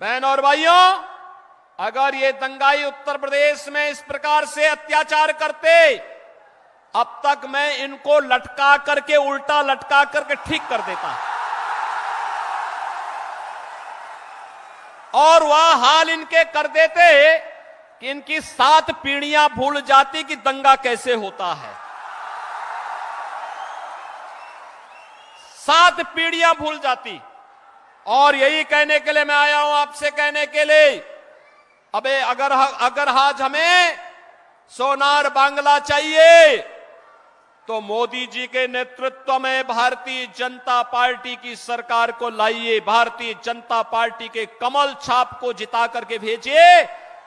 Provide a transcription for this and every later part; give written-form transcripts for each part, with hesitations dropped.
बहन और भाइयों, अगर ये दंगाई उत्तर प्रदेश में इस प्रकार से अत्याचार करते, अब तक मैं इनको लटका करके, उल्टा लटका करके ठीक कर देता। और वह हाल इनके कर देते कि इनकी 7 पीढ़ियां भूल जाती कि दंगा कैसे होता है। 7 पीढ़ियां भूल जाती। और यही कहने के लिए मैं आया हूं, आपसे कहने के लिए, अबे अगर आज हमें सोनार बांग्ला चाहिए तो मोदी जी के नेतृत्व में भारतीय जनता पार्टी की सरकार को लाइए, भारतीय जनता पार्टी के कमल छाप को जिता करके भेजिए।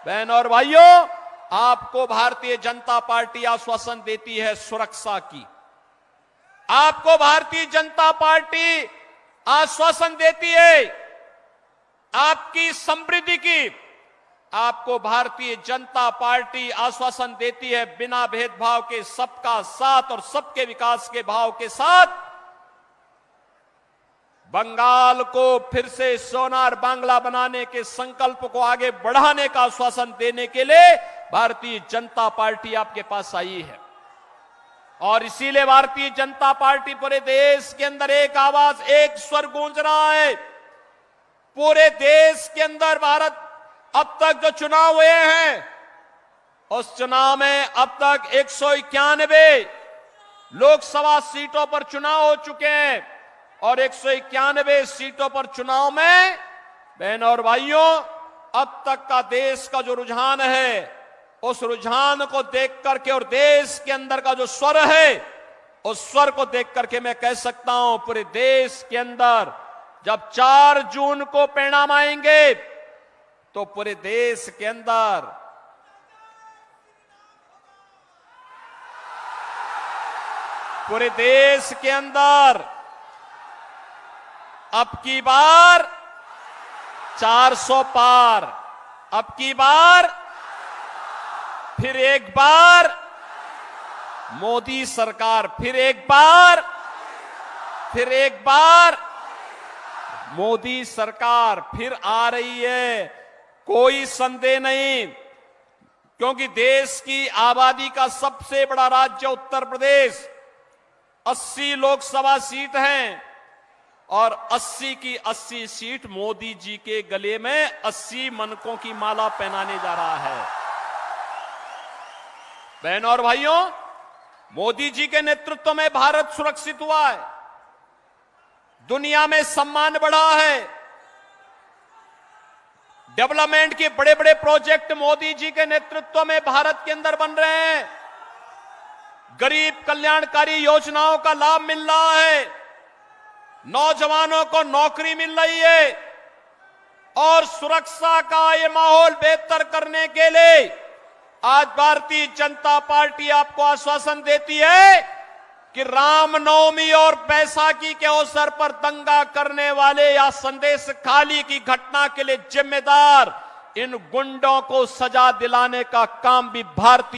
बहन और भाइयों, आपको भारतीय जनता पार्टी आश्वासन देती है सुरक्षा की, आपको भारतीय जनता पार्टी आश्वासन देती है आपकी समृद्धि की, आपको भारतीय जनता पार्टी आश्वासन देती है बिना भेदभाव के सबका साथ और सबके विकास के भाव के साथ बंगाल को फिर से सोनार बांग्ला बनाने के संकल्प को आगे बढ़ाने का आश्वासन देने के लिए भारतीय जनता पार्टी आपके पास आई है। और इसीलिए भारतीय जनता पार्टी पूरे देश के अंदर एक आवाज, एक स्वर गूंज रहा है। पूरे देश के अंदर भारत अब तक जो चुनाव हुए हैं, उस चुनाव में अब तक 191 लोकसभा सीटों पर चुनाव हो चुके हैं। और 191 सीटों पर चुनाव में बहनों और भाइयों, अब तक का देश का जो रुझान है, उस रुझान को देख करके और देश के अंदर का जो स्वर है, उस स्वर को देख करके मैं कह सकता हूं पूरे देश के अंदर जब 4 जून को परिणाम आएंगे तो पूरे देश के अंदर अब की बार 400 पार, अब की बार फिर एक बार मोदी सरकार, फिर एक बार मोदी सरकार फिर आ रही है, कोई संदेह नहीं। क्योंकि देश की आबादी का सबसे बड़ा राज्य उत्तर प्रदेश, 80 लोकसभा सीट हैं और 80 की 80 सीट मोदी जी के गले में 80 मनकों की माला पहनाने जा रहा है। बहनों और भाइयों, मोदी जी के नेतृत्व में भारत सुरक्षित हुआ है, दुनिया में सम्मान बढ़ा है, डेवलपमेंट के बड़े बड़े प्रोजेक्ट मोदी जी के नेतृत्व में भारत के अंदर बन रहे हैं, गरीब कल्याणकारी योजनाओं का लाभ मिल रहा है, नौजवानों को नौकरी मिल रही है। और सुरक्षा का ये माहौल बेहतर करने के लिए आज भारतीय जनता पार्टी आपको आश्वासन देती है कि रामनवमी और बैसाखी के अवसर पर दंगा करने वाले या संदेश खाली की घटना के लिए जिम्मेदार इन गुंडों को सजा दिलाने का काम भी भारतीय